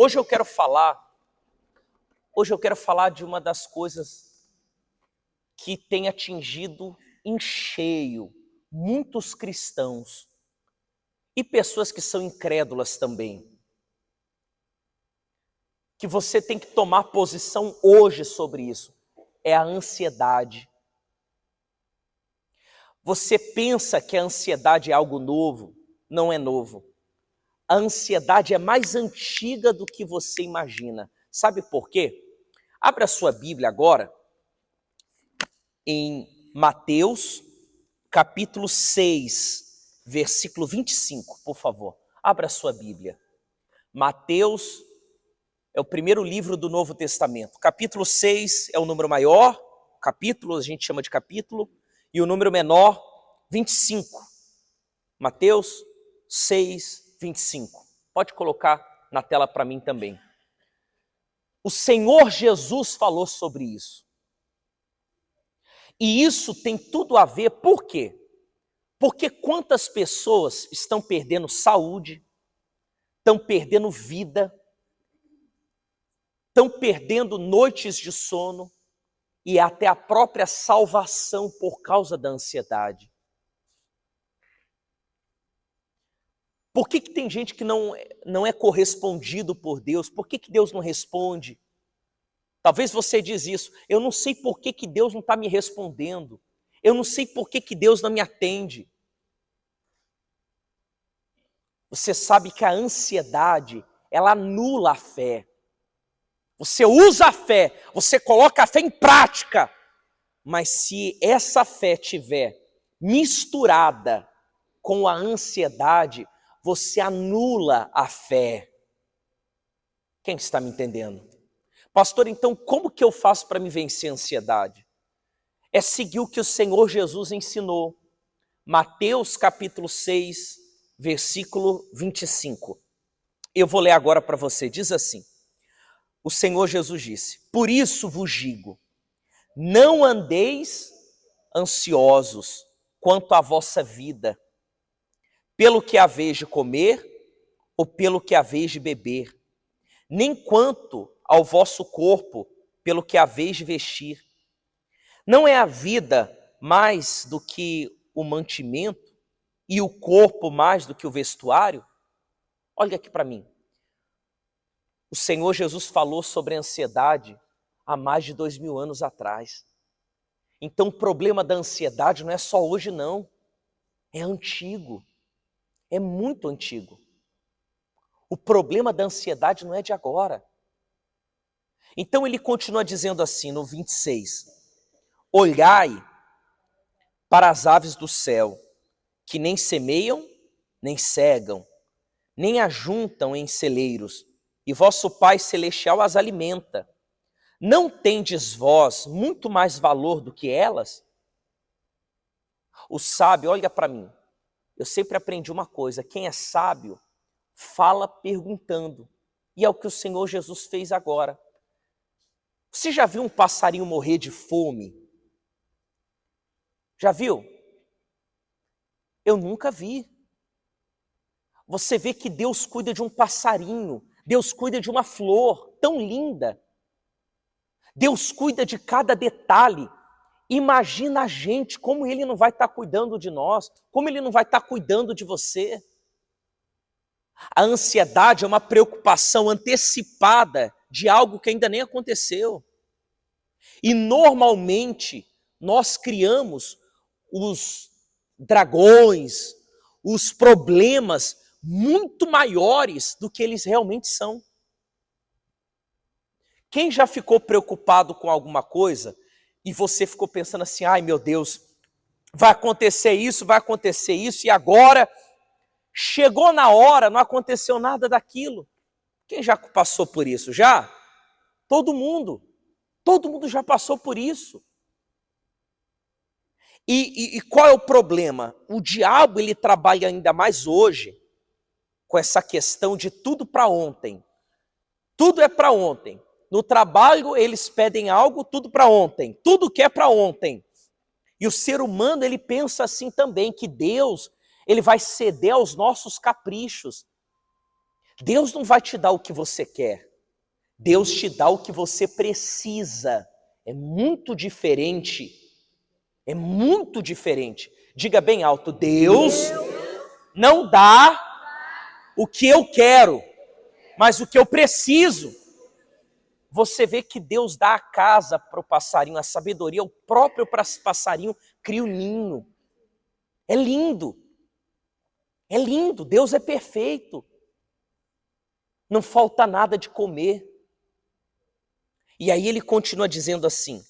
Hoje eu quero falar de uma das coisas que tem atingido em cheio muitos cristãos e pessoas que são incrédulas também. Que você tem que tomar posição hoje sobre isso. É a ansiedade. Você pensa que a ansiedade é algo novo? Não é novo. A ansiedade é mais antiga do que você imagina. Sabe por quê? Abra a sua Bíblia agora em Mateus, capítulo 6, versículo 25, por favor. Abra a sua Bíblia. Mateus é o primeiro livro do Novo Testamento. Capítulo 6 é o número maior, capítulo, a gente chama de capítulo, e o número menor, 25. Mateus 6, 25. Pode colocar na tela para mim também. O Senhor Jesus falou sobre isso. E isso tem tudo a ver, por quê? Porque quantas pessoas estão perdendo saúde, estão perdendo vida, estão perdendo noites de sono e até a própria salvação por causa da ansiedade. Por que tem gente que não é correspondido por Deus? Por que Deus não responde? Talvez você diz isso, eu não sei por que Deus não está me respondendo. Eu não sei por que Deus não me atende. Você sabe que a ansiedade, ela anula a fé. Você usa a fé, você coloca a fé em prática. Mas se essa fé estiver misturada com a ansiedade, você anula a fé. Quem está me entendendo? Pastor, então como que eu faço para me vencer a ansiedade? É seguir o que o Senhor Jesus ensinou. Mateus capítulo 6, versículo 25. Eu vou ler agora para você, diz assim. O Senhor Jesus disse, por isso vos digo, não andeis ansiosos quanto à vossa vida, pelo que haveis de comer ou pelo que haveis de beber, nem quanto ao vosso corpo, pelo que haveis de vestir. Não é a vida mais do que o mantimento e o corpo mais do que o vestuário? Olha aqui para mim. O Senhor Jesus falou sobre a ansiedade há mais de 2000 anos atrás. Então o problema da ansiedade não é só hoje não, é antigo, é muito antigo. O problema da ansiedade não é de agora. Então ele continua dizendo assim no 26, olhai para as aves do céu, que nem semeiam, nem cegam, nem ajuntam em celeiros, e vosso Pai Celestial as alimenta. Não tendes vós muito mais valor do que elas? O sábio, olha para mim, eu sempre aprendi uma coisa, quem é sábio, fala perguntando. E é o que o Senhor Jesus fez agora. Você já viu um passarinho morrer de fome? Já viu? Eu nunca vi. Você vê que Deus cuida de um passarinho, Deus cuida de uma flor tão linda. Deus cuida de cada detalhe. Imagina a gente, como Ele não vai estar cuidando de nós, como Ele não vai estar cuidando de você. A ansiedade é uma preocupação antecipada de algo que ainda nem aconteceu. E normalmente nós criamos os dragões, os problemas muito maiores do que eles realmente são. Quem já ficou preocupado com alguma coisa e você ficou pensando assim, ai meu Deus, vai acontecer isso, e agora chegou na hora, não aconteceu nada daquilo. Quem já passou por isso? Já? Todo mundo já passou por isso. E qual é o problema? O diabo ele trabalha ainda mais hoje com essa questão de tudo para ontem. Tudo é para ontem. No trabalho eles pedem algo, tudo para ontem. Tudo que é para ontem. E o ser humano ele pensa assim também, que Deus ele vai ceder aos nossos caprichos. Deus não vai te dar o que você quer. Deus te dá o que você precisa. É muito diferente. É muito diferente. Diga bem alto: Deus não dá o que eu quero, mas o que eu preciso. Você vê que Deus dá a casa para o passarinho, a sabedoria, o próprio passarinho cria o ninho. É lindo. É lindo. Deus é perfeito. Não falta nada de comer. E aí ele continua dizendo assim: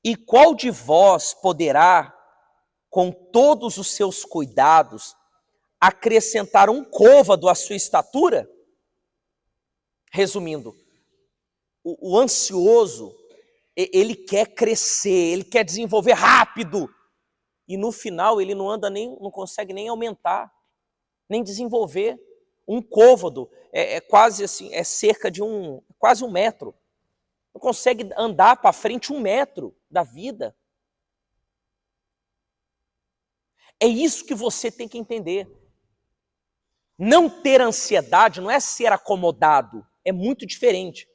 e qual de vós poderá, com todos os seus cuidados, acrescentar um côvado à sua estatura? Resumindo, o ansioso, ele quer crescer, ele quer desenvolver rápido. E no final ele não consegue nem aumentar, nem desenvolver. Um côvado é quase assim, é cerca de quase 1 metro. Não consegue andar para frente 1 metro da vida. É isso que você tem que entender. Não ter ansiedade não é ser acomodado, é muito diferente.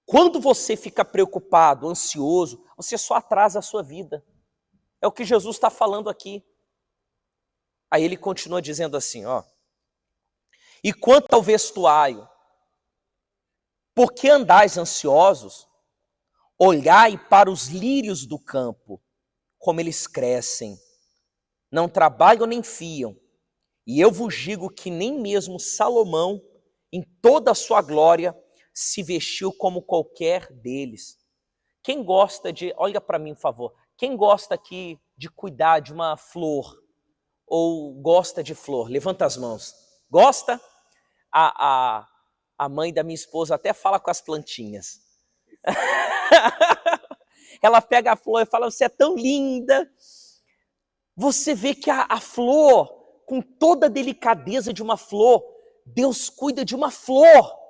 Quando você fica preocupado, ansioso, você só atrasa a sua vida. É o que Jesus está falando aqui. Aí ele continua dizendo assim, ó. E quanto ao vestuário, por que andais ansiosos? Olhai para os lírios do campo, como eles crescem. Não trabalham nem fiam. E eu vos digo que nem mesmo Salomão, em toda a sua glória, se vestiu como qualquer deles. Quem gosta olha para mim, por favor, quem gosta aqui de cuidar de uma flor, ou gosta de flor? Levanta as mãos. Gosta? A mãe da minha esposa até fala com as plantinhas. Ela pega a flor e fala, você é tão linda. Você vê que a flor, com toda a delicadeza de uma flor, Deus cuida de uma flor.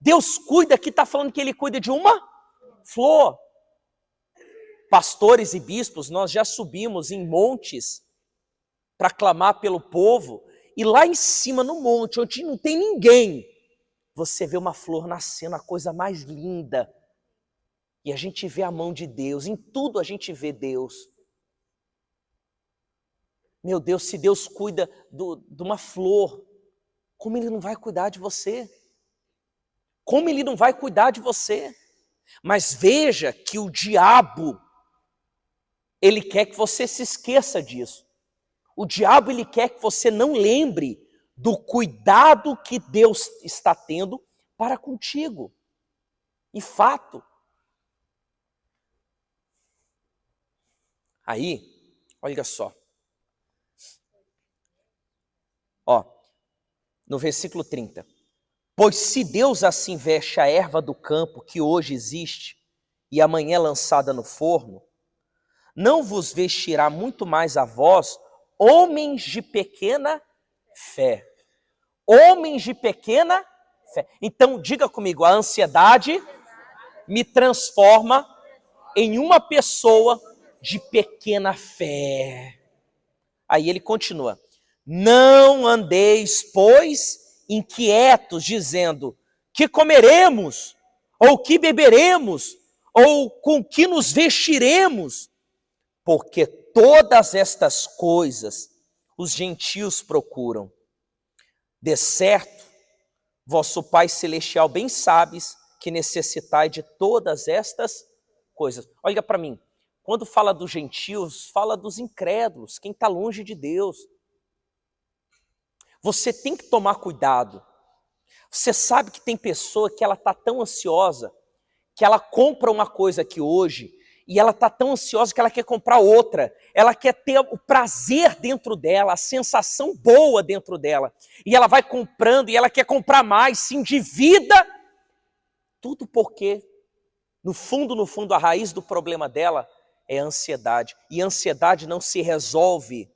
Deus cuida, aqui está falando que Ele cuida de uma flor. Pastores e bispos, nós já subimos em montes para clamar pelo povo, e lá em cima no monte, onde não tem ninguém, você vê uma flor nascendo, a coisa mais linda. E a gente vê a mão de Deus, em tudo a gente vê Deus. Meu Deus, se Deus cuida de uma flor, como Ele não vai cuidar de você? Como Ele não vai cuidar de você? Mas veja que o diabo, ele quer que você se esqueça disso. O diabo, ele quer que você não lembre do cuidado que Deus está tendo para contigo. E fato. Aí, olha só. Ó, no versículo 30. Pois se Deus assim veste a erva do campo que hoje existe e amanhã é lançada no forno, não vos vestirá muito mais a vós, homens de pequena fé. Homens de pequena fé. Então diga comigo, a ansiedade me transforma em uma pessoa de pequena fé. Aí ele continua. Não andeis, pois, inquietos, dizendo, que comeremos, ou que beberemos, ou com que nos vestiremos, porque todas estas coisas os gentios procuram. De certo, vosso Pai Celestial bem sabes que necessitai de todas estas coisas. Olha para mim, quando fala dos gentios, fala dos incrédulos, quem está longe de Deus. Você tem que tomar cuidado. Você sabe que tem pessoa que ela está tão ansiosa, que ela compra uma coisa aqui hoje, e ela está tão ansiosa que ela quer comprar outra. Ela quer ter o prazer dentro dela, a sensação boa dentro dela. E ela vai comprando, e ela quer comprar mais, se endivida. Tudo porque, no fundo, a raiz do problema dela é a ansiedade. E a ansiedade não se resolve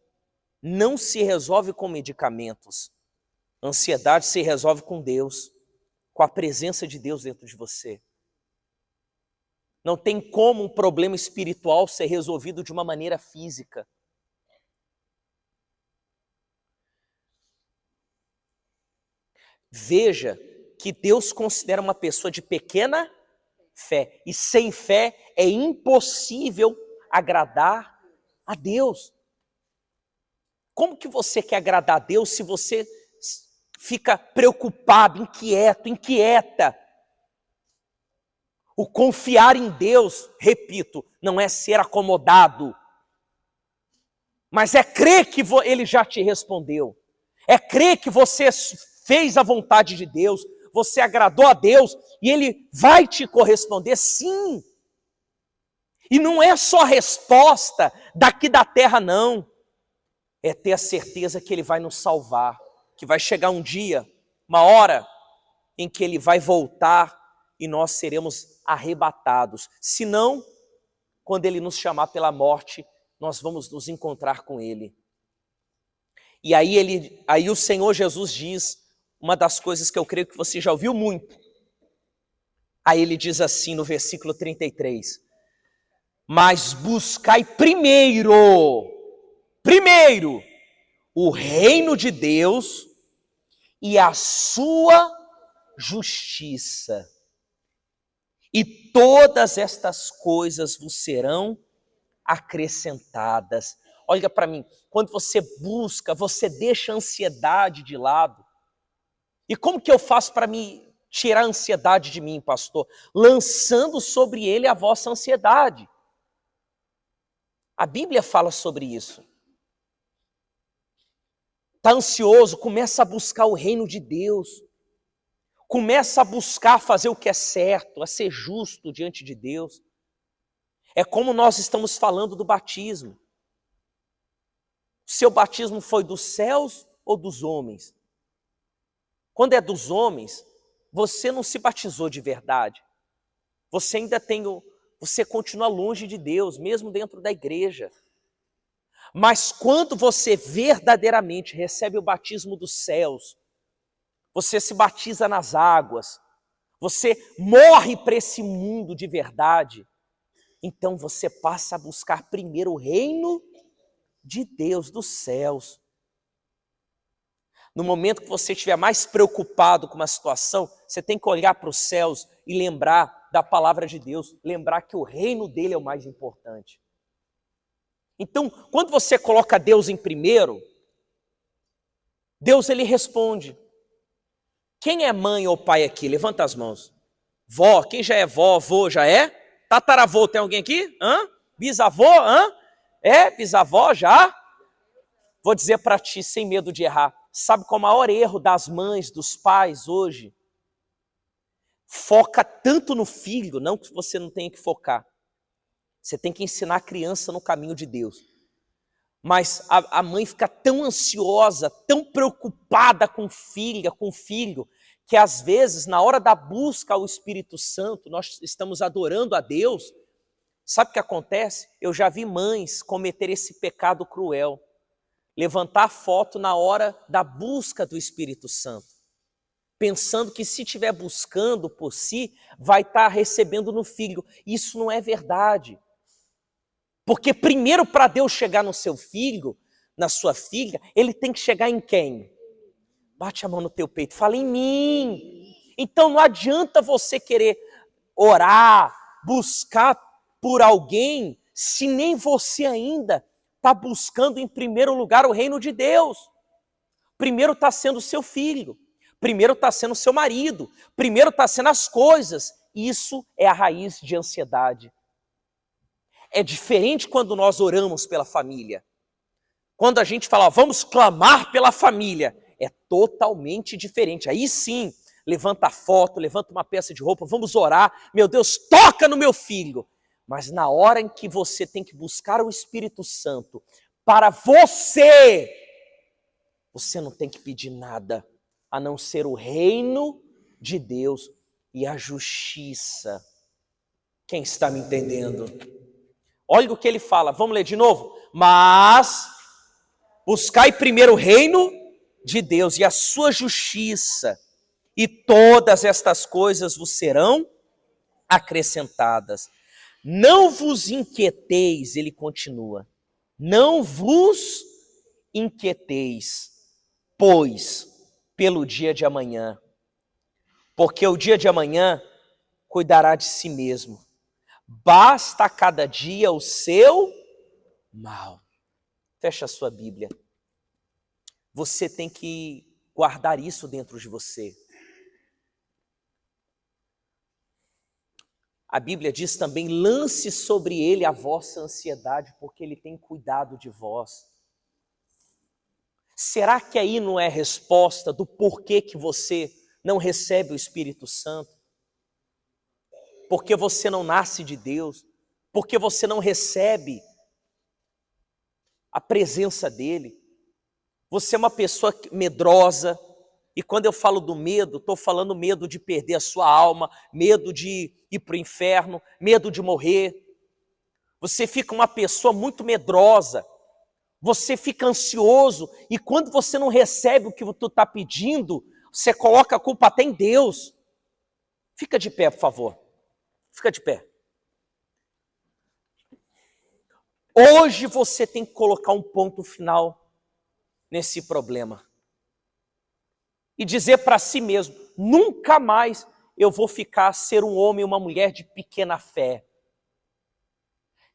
com medicamentos. A ansiedade se resolve com Deus, com a presença de Deus dentro de você. Não tem como um problema espiritual ser resolvido de uma maneira física. Veja que Deus considera uma pessoa de pequena fé. E sem fé é impossível agradar a Deus. Como que você quer agradar a Deus se você fica preocupado, inquieta? O confiar em Deus, repito, não é ser acomodado, mas é crer que Ele já te respondeu. É crer que você fez a vontade de Deus, você agradou a Deus e Ele vai te corresponder, sim. E não é só resposta daqui da terra, não. É ter a certeza que Ele vai nos salvar, que vai chegar um dia, uma hora, em que Ele vai voltar e nós seremos arrebatados. Se não, quando Ele nos chamar pela morte, nós vamos nos encontrar com Ele. E aí o Senhor Jesus diz uma das coisas que eu creio que você já ouviu muito. Aí Ele diz assim no versículo 33, mas buscai primeiro o reino de Deus e a sua justiça. E todas estas coisas vos serão acrescentadas. Olha para mim, quando você busca, você deixa a ansiedade de lado. E como que eu faço para me tirar a ansiedade de mim, pastor? Lançando sobre Ele a vossa ansiedade. A Bíblia fala sobre isso. Está ansioso, começa a buscar o reino de Deus. Começa a buscar fazer o que é certo, a ser justo diante de Deus. É como nós estamos falando do batismo. O seu batismo foi dos céus ou dos homens? Quando é dos homens, você não se batizou de verdade. Você continua longe de Deus, mesmo dentro da igreja. Mas quando você verdadeiramente recebe o batismo dos céus, você se batiza nas águas, você morre para esse mundo de verdade, então você passa a buscar primeiro o reino de Deus, dos céus. No momento que você estiver mais preocupado com uma situação, você tem que olhar para os céus e lembrar da palavra de Deus, lembrar que o reino dele é o mais importante. Então, quando você coloca Deus em primeiro, Deus ele responde. Quem é mãe ou pai aqui? Levanta as mãos. Vó, quem já é vó, avô já é? Tataravô, tem alguém aqui? Bisavô? Bisavó já? Vou dizer para ti, sem medo de errar. Sabe qual é o maior erro das mães, dos pais hoje? Foca tanto no filho, não que você não tenha que focar. Você tem que ensinar a criança no caminho de Deus. Mas a mãe fica tão ansiosa, tão preocupada com filha, com filho, que às vezes, na hora da busca ao Espírito Santo, nós estamos adorando a Deus. Sabe o que acontece? Eu já vi mães cometer esse pecado cruel. Levantar a foto na hora da busca do Espírito Santo. Pensando que se estiver buscando por si, vai estar recebendo no filho. Isso não é verdade. Porque primeiro para Deus chegar no seu filho, na sua filha, Ele tem que chegar em quem? Bate a mão no teu peito, fala em mim. Então não adianta você querer orar, buscar por alguém, se nem você ainda está buscando em primeiro lugar o reino de Deus. Primeiro está sendo o seu filho, primeiro está sendo o seu marido, primeiro está sendo as coisas. Isso é a raiz de ansiedade. É diferente quando nós oramos pela família. Quando a gente fala, vamos clamar pela família, é totalmente diferente. Aí sim, levanta a foto, levanta uma peça de roupa, vamos orar. Meu Deus, toca no meu filho. Mas na hora em que você tem que buscar o Espírito Santo para você não tem que pedir nada, a não ser o reino de Deus e a justiça. Quem está me entendendo? Olha o que ele fala, vamos ler de novo. Mas buscai primeiro o reino de Deus e a sua justiça, e todas estas coisas vos serão acrescentadas. Não vos inquieteis, ele continua, não vos inquieteis, pois pelo dia de amanhã, porque o dia de amanhã cuidará de si mesmo. Basta a cada dia o seu mal. Fecha a sua Bíblia. Você tem que guardar isso dentro de você. A Bíblia diz também, lance sobre ele a vossa ansiedade, porque ele tem cuidado de vós. Será que aí não é resposta do porquê que você não recebe o Espírito Santo? Porque você não nasce de Deus? Porque você não recebe a presença dele? Você é uma pessoa medrosa, e quando eu falo do medo, estou falando medo de perder a sua alma, medo de ir para o inferno, medo de morrer. Você fica uma pessoa muito medrosa, você fica ansioso, e quando você não recebe o que tu está pedindo, você coloca a culpa até em Deus. Fica de pé, por favor. Fica de pé. Hoje você tem que colocar um ponto final nesse problema. E dizer para si mesmo, nunca mais eu vou ser um homem e uma mulher de pequena fé.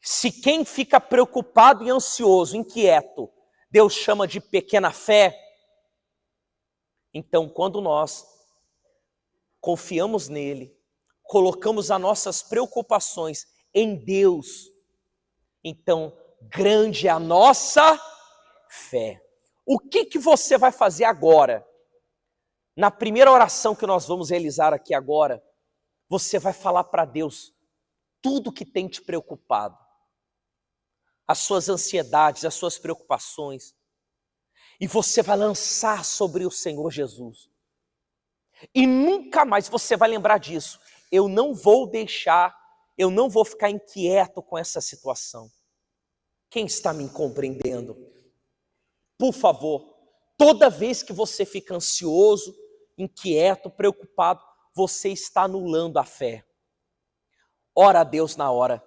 Se quem fica preocupado e ansioso, inquieto, Deus chama de pequena fé, então quando nós confiamos nele, colocamos as nossas preocupações em Deus, então grande é a nossa fé. O que você vai fazer agora? Na primeira oração que nós vamos realizar aqui agora, você vai falar para Deus tudo que tem te preocupado, as suas ansiedades, as suas preocupações, e você vai lançar sobre o Senhor Jesus. E nunca mais você vai lembrar disso. Eu não vou ficar inquieto com essa situação. Quem está me compreendendo? Por favor, toda vez que você fica ansioso, inquieto, preocupado, você está anulando a fé. Ora a Deus na hora.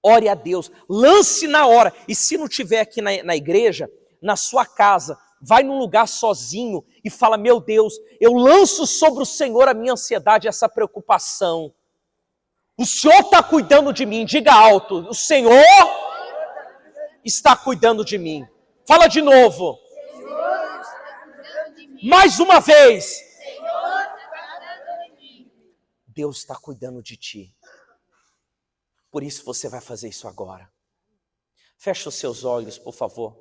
Ore a Deus, lance na hora. E se não tiver aqui na igreja, na sua casa, vai num lugar sozinho e fala, meu Deus, eu lanço sobre o Senhor a minha ansiedade, essa preocupação. O Senhor está cuidando de mim, diga alto, o Senhor está cuidando de mim. Fala de novo. Mais uma vez. Deus está cuidando de ti. Por isso você vai fazer isso agora. Feche os seus olhos, por favor.